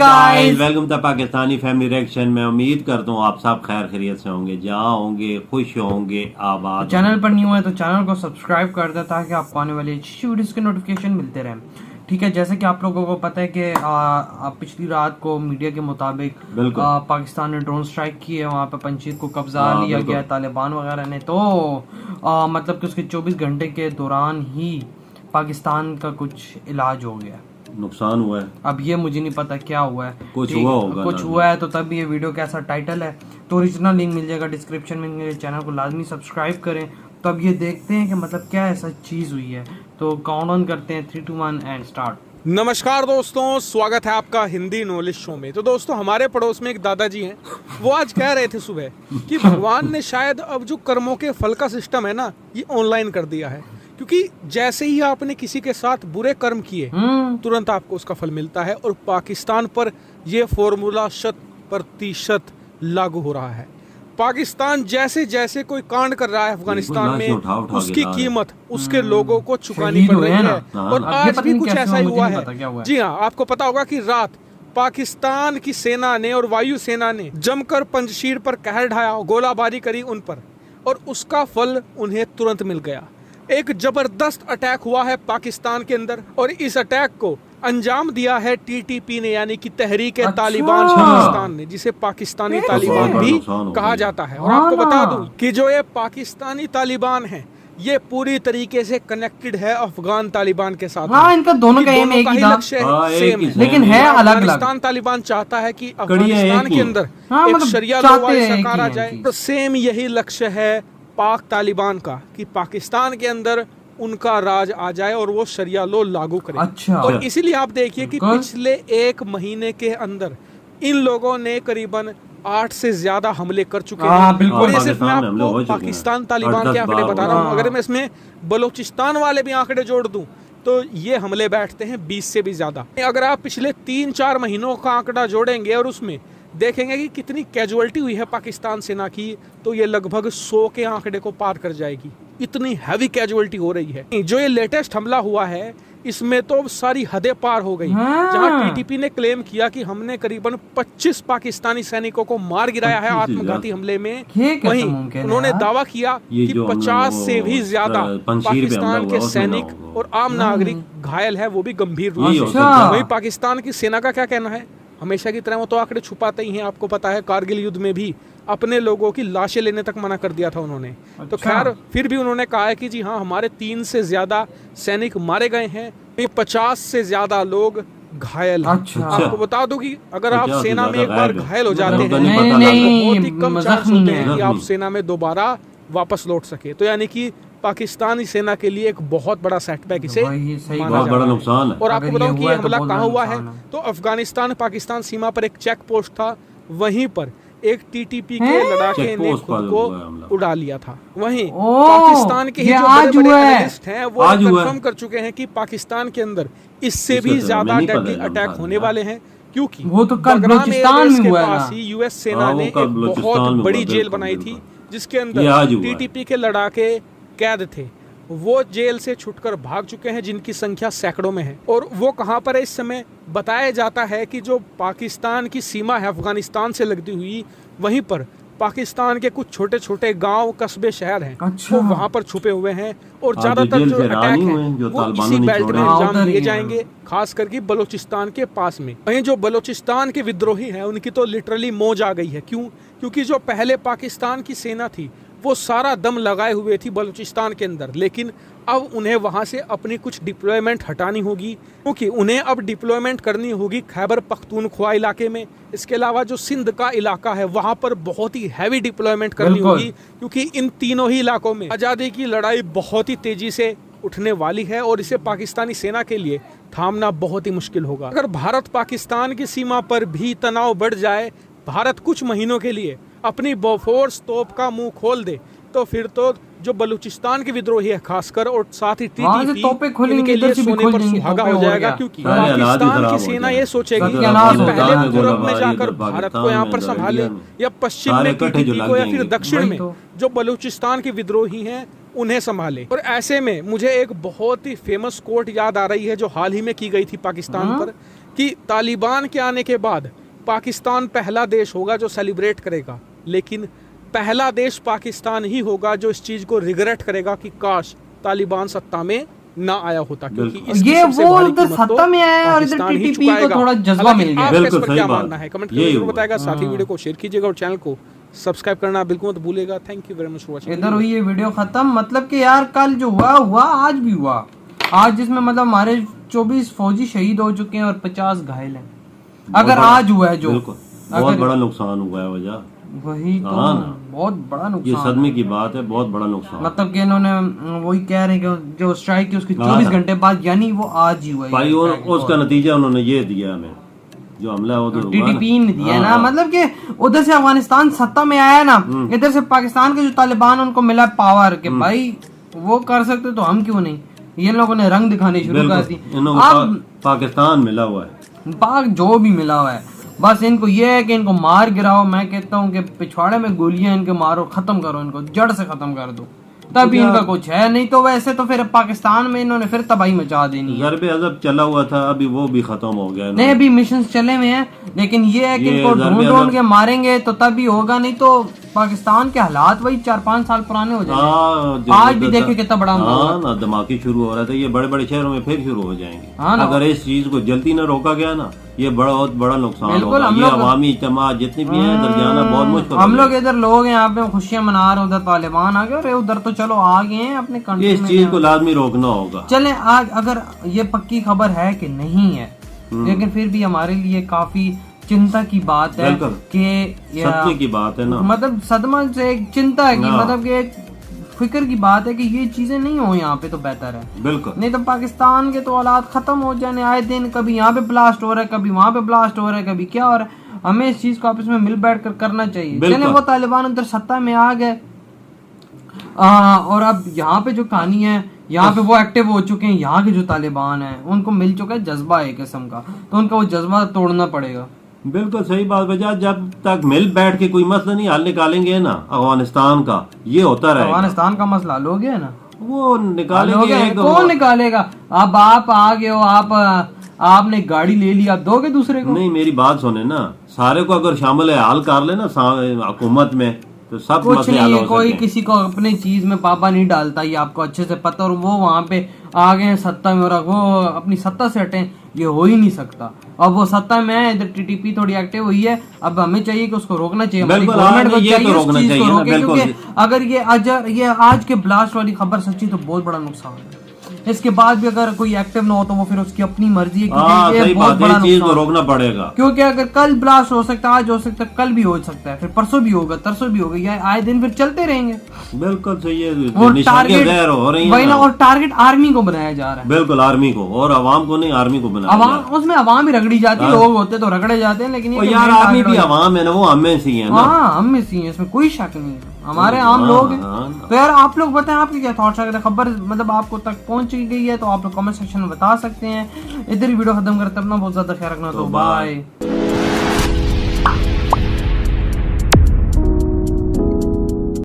Guys, welcome to Pakistani family reaction. मैं उम्मीद करता हूँ आप सब खैर खैरियत से होंगे, जहाँ होंगे खुश होंगे, आबाद चैनल होंगे। पर न्यू है तो चैनल को सब्सक्राइब कर दें ताकि आपको आने वाली अच्छी वीडियोस के नोटिफिकेशन मिलते रहें। ठीक है, जैसे कि आप लोगों को पता है कि पिछली रात को मीडिया के मुताबिक पाकिस्तान ने ड्रोन स्ट्राइक की है, वहाँ पे पंचीर को कब्जा लिया गया तालिबान वगैरह ने। तो मतलब कि उसके 24 घंटे के दौरान ही पाकिस्तान का कुछ इलाज हो गया, नुकसान हुआ है। अब ये मुझे नहीं पता क्या हुआ है, कुछ हुआ होगा, कुछ हुआ है। तो तब ये वीडियो कैसा टाइटल है तो ओरिजिनल लिंक मिल जाएगा डिस्क्रिप्शन में। मेरे चैनल को लाजमी सब्सक्राइब करें। तो अब ये देखते हैं कि मतलब क्या ऐसा चीज़ हुई है। तो काउंटडाउन करते हैं 3, 2, 1 एंड स्टार्ट। नमस्कार दोस्तों, स्वागत है आपका हिंदी नॉलेज शो में। तो दोस्तों, हमारे पड़ोस में एक दादाजी हैं, वो आज कह रहे थे सुबह कि भगवान ने शायद अब जो कर्मों के फल का सिस्टम है ना, ये ऑनलाइन कर दिया है। क्योंकि जैसे ही आपने किसी के साथ बुरे कर्म किए तुरंत आपको उसका फल मिलता है। और पाकिस्तान पर यह फॉर्मूला 100% लागू हो रहा है। पाकिस्तान जैसे जैसे कोई कांड कर रहा है अफगानिस्तान में, उसकी कीमत उसके लोगों को चुकानी पड़ रही है। और आज भी कुछ ऐसा ही हुआ है। जी हाँ, आपको पता होगा कि रात पाकिस्तान की सेना ने और वायु सेना ने जमकर पंजशीर पर कहर ढाया, गोलाबारी करी उन पर, और उसका फल उन्हें तुरंत मिल गया। एक जबरदस्त अटैक हुआ है पाकिस्तान के अंदर, और इस अटैक को अंजाम दिया है टीटीपी ने, यानी कि तहरीक तालिबान पाकिस्तान ने, जिसे पाकिस्तानी तालिबान भी कहा जाता है। और आपको बता दूं कि जो ये पाकिस्तानी तालिबान है, ये पूरी तरीके से कनेक्टेड है अफगान तालिबान के साथ। हाँ, इनका दोनों का एम एक ही था, सेम है, लेकिन है अलग अलग। पाकिस्तान तालिबान चाहता है कि अफगानिस्तान के अंदर एक शरिया लॉ वाली सरकार आ जाए। तो सेम यही लक्ष्य है पाक तालिबान का कि पाकिस्तान के अंदर उनका राज आ जाए और वो शरिया लॉ लागू करे। और इसीलिए आप देखिए कि पिछले 1 महीने के अंदर इन लोगों ने करीबन 8 से ज्यादा हमले कर चुके हैं। और ये सिर्फ मैं आपको पाकिस्तान तालिबान के आंकड़े बता रहा हूँ। अगर मैं इसमें बलूचिस्तान वाले भी आंकड़े जोड़ दूं तो ये हमले बैठते हैं 20 से भी ज्यादा। अगर आप पिछले 3-4 महीनों का आंकड़ा जोड़ेंगे और उसमें देखेंगे कि कितनी कैजुअलिटी हुई है पाकिस्तान सेना की, तो ये लगभग 100 के आंकड़े को पार कर जाएगी। इतनी हैवी कैजुअलिटी हो रही है। जो ये लेटेस्ट हमला हुआ है, इसमें तो सारी हदें पार हो गई। जहां टीटीपी ने क्लेम किया कि हमने करीबन 25 पाकिस्तानी सैनिकों को मार गिराया है आत्मघाती हमले में, वहीं उन्होंने दावा किया कि 50 से भी ज्यादा पाकिस्तान के सैनिक और आम नागरिक घायल है, वो भी गंभीर रूप से। वहीं पाकिस्तान की सेना का क्या कहना है? हमेशा की तरह वो तो आंकड़े छुपाते ही हैं। आपको पता है कारगिल युद्ध में भी अपने लोगों की लाशें लेने तक मना कर दिया था उन्होंने। तो खैर, फिर भी उन्होंने कहा है कि जी हाँ, हमारे 3 से ज्यादा सैनिक मारे गए हैं, 50 से ज्यादा लोग घायल हैं। आपको बता दूं कि अगर आप सेना में एक बार घायल हो जाते हैं, बहुत ही कम चांस होते हैं कि आप सेना में दोबारा वापस लौट सके। तो यानी कि पाकिस्तानी सेना के लिए एक बहुत बड़ा सेटबैक इसे माना जा रहा है। और आपको बताऊं कि ये हमला कहाँ हुआ है, तो अफगानिस्तान पाकिस्तान सीमा पर एक चेक पोस्ट था, वहीं पर एक टीटीपी के लड़ाके ने खुद को उड़ा लिया था। वहीं पाकिस्तान के ही जो बड़े-बड़े एनालिस्ट हैं, वो कंफर्म कर चुके हैं कि पाकिस्तान के अंदर इससे भी ज्यादा डेडली अटैक होने वाले हैं। क्योंकि वो तो कल बलूचिस्तान में हुआ है। यूएस सेना ने एक बहुत बड़ी जेल बनाई थी, जिसके अंदर टीटीपी के लड़ाके कैद थे। वो जेल से छुटकर भाग चुके हैं, जिनकी संख्या सैकड़ों में है। और वो कहां पर है इस समय? बताया जाता है कि जो पाकिस्तान की सीमा है अफगानिस्तान से लगती हुई, वहीं पर पाकिस्तान के कुछ छोटे छोटे गांव, कस्बे, शहर हैं, वो वहां पर छुपे हुए हैं। और ज्यादातर जो अटैक है वो इसी बेल्ट में अंजाम दिए जाएंगे, खास करके बलूचिस्तान के पास में। वहीं जो बलूचिस्तान के विद्रोही हैं, उनकी तो लिटरली मौज आ गई है। क्यों? क्योंकि जो पहले पाकिस्तान की सेना थी, वो सारा दम लगाए हुए थी बलूचिस्तान के अंदर, लेकिन अब उन्हें वहां से अपनी कुछ डिप्लॉयमेंट हटानी होगी, क्योंकि उन्हें अब डिप्लॉयमेंट करनी होगी खैबर पख्तूनख्वा इलाके में। इसके अलावा जो सिंध का इलाका है, वहां पर बहुत ही हैवी डिप्लॉयमेंट करनी होगी, क्योंकि इन तीनों ही इलाकों में आज़ादी की लड़ाई बहुत ही तेजी से उठने वाली है और इसे पाकिस्तानी सेना के लिए थामना बहुत ही मुश्किल होगा। अगर भारत पाकिस्तान की सीमा पर भी तनाव बढ़ जाए, भारत कुछ महीनों के लिए अपनी बोफोर्स तोप का मुंह खोल दे, तो फिर तो जो बलूचिस्तान के विद्रोही है खासकर, और साथ ही टीटीपी, इनके लिए सोने पर सुहागा हो जाएगा। क्योंकि पाकिस्तान की सेना ये सोचेगी कि पहले पूर्व में जाकर भारत को यहाँ पर संभाले, या पश्चिम में टीटीपी को, या फिर दक्षिण में जो बलूचिस्तान के विद्रोही हैं उन्हें संभाले। और ऐसे में मुझे एक बहुत ही फेमस कोट याद आ रही है जो हाल ही में की गई थी पाकिस्तान पर, कि तालिबान के आने के बाद पाकिस्तान पहला देश होगा जो सेलिब्रेट करेगा, लेकिन पहला देश पाकिस्तान ही होगा जो इस चीज को रिग्रेट करेगा कि काश तालिबान सत्ता में ना आया होता, क्योंकि इस ये वो उधर सत्ता में आया है और इधर टीटीपी को थोड़ा जज्बा मिल गया। आपका इस पर क्या मानना है कमेंट करके जरूर बताएगा। साथ ही वीडियो को शेयर कीजिएगा और चैनल को सब्सक्राइब करना बिल्कुल मत भूलिएगा। Thank you very much for watching. इधर हुई ये वीडियो खत्म। मतलब कि यार कल जो हुआ आज भी हुआ। आज जिसमें मतलब हमारे 24 फौजी शहीद हो चुके हैं और 50 घायल हैं। अगर आज हुआ है जो बहुत बड़ा नुकसान हुआ है, वजह वही तो बहुत बड़ा नुकसान, ये सदमे की बात है, बहुत बड़ा नुकसान। मतलब कि इन्होंने वही कह रहे हैं कि जो स्ट्राइक की उसके 24 घंटे बाद, यानी वो आज ही हुआ है भाई, और उसका नतीजा उन्होंने ये दिया हमें, जो हमला उधर टीटीपी ने दिया ना। मतलब कि उधर से अफगानिस्तान सत्ता में आया ना, इधर से पाकिस्तान के जो तालिबान उनको मिला पावर के भाई वो कर सकते तो हम क्यों नहीं। ये लोगों ने रंग दिखाने शुरू कर दी। पाकिस्तान मिला हुआ है, पाक जो भी मिला हुआ है, बस इनको ये है कि इनको मार गिराओ। मैं कहता हूँ कि पिछवाड़े में गोलियां इनके मारो, खत्म करो इनको, जड़ से खत्म कर दो, तभी इनका कुछ है। नहीं तो वैसे तो फिर पाकिस्तान में इन्होंने फिर तबाही मचा देनी। ज़रबे अज़ब चला हुआ था, अभी वो भी खत्म हो गया। नहीं, अभी मिशन चले हुए हैं, लेकिन ये है कि इनको ढूंढ के मारेंगे तो तभी होगा। नहीं तो पाकिस्तान के हालात वही 4-5 साल पुराने हो जाएंगे। आज भी देखिए कितना बड़ा ना धमाके शुरू हो रहा था, ये बड़े बड़े शहरों में फिर शुरू हो जाएंगे। अगर इस चीज को जल्दी न रोका गया ना, ये बहुत बड़ा नुकसान होगा। ये अवामी इज्तिमा जितनी भी है इधर जाना बहुत मुश्किल। हम लोग इधर लोग यहाँ पे खुशियां मना रहे, उधर तालिबान आ गए, उधर तो चलो आ गए हैं अपने कंट्री में। इस चीज को लाजमी रोकना होगा। चले आज अगर ये पक्की खबर है कि नहीं है, लेकिन फिर भी हमारे लिए काफी चिंता की बात है कि सदमे की बात है ना। मतलब सदमा से एक चिंता है कि मतलब कि एक फिक्र की बात है कि ये चीजें नहीं हो यहाँ पे तो बेहतर है। बिल्कुल, नहीं तो पाकिस्तान के तो हालात खत्म हो जाने। आए दिन कभी यहाँ पे ब्लास्ट हो रहा है, कभी वहां पे ब्लास्ट हो रहा है, कभी क्या हो रहा है। हमें इस चीज को आपस में मिल बैठ कर करना चाहिए। चले वो तालिबान उधर सत्ता में आ गए और अब यहाँ पे जो कहानी है, यहाँ पे वो एक्टिव हो चुके हैं। यहाँ के जो तालिबान है उनको मिल चुका है जज्बा एक किस्म का, तो उनका वो जज्बा तोड़ना पड़ेगा। बिल्कुल सही बात वजह, जब तक मिल बैठ के कोई मसला नहीं हल निकालेंगे ना अफगानिस्तान का, ये होता रहेगा। अफगानिस्तान का मसला हल हो गया ना, वो निकालेंगे। कौन निकालेगा? अब आप आ गए हो, आपने गाड़ी ले ली, आप दोगे दूसरे को? नहीं, मेरी बात सुने ना, सारे को अगर शामिल हाल कर लेना हुकूमत में तो सब कुछ नहीं। कोई किसी को अपनी चीज में पापा नहीं डालता, ये आपको अच्छे से पता। और वो वहां पे आ गए सत्ता में और वो अपनी सत्ता से हटे, ये हो ही नहीं सकता। अब वो सत्ता में है, इधर टीटीपी थोड़ी एक्टिव हुई है। अब हमें चाहिए कि उसको रोकना चाहिए, हमारी गवर्नमेंट को चाहिए उस चीज को रोके, क्योंकि अगर ये आज के ब्लास्ट वाली खबर सच्ची तो बहुत बड़ा नुकसान है। इसके बाद भी अगर कोई एक्टिव ना हो तो वो फिर उसकी अपनी मर्जी है, क्योंकि बहुत बड़ा चीज को रोकना पड़ेगा। क्योंकि अगर कल ब्लास्ट हो सकता है, आज हो सकता है, कल भी हो सकता है, फिर परसों भी होगा, तरसों भी होगा, या आए दिन फिर चलते रहेंगे। बिल्कुल सही है। और टारगेट हो रही है ना, और टारगेट आर्मी को बनाया जा रहा है। बिल्कुल, आर्मी को, और अवाम को नहीं, आर्मी को बनाया। अवाम, उसमें अवाम भी रगड़ी जाती है, लोग होते तो रगड़े जाते हैं, लेकिन यार आर्मी भी अवाम है ना, वो हम में सी है ना। हाँ, हम में सी है, इसमें कोई शक नहीं है, हमारे आम लोग हैं। तो यार आप लोग बताएं आपके क्या थॉट्स है। खबर मतलब आपको तक पहुंच गई है तो आप लोग कमेंट सेक्शन में बता सकते हैं। इधर ही वीडियो खत्म करते, अपना बहुत ज्यादा ख्याल रखना। तो बाय।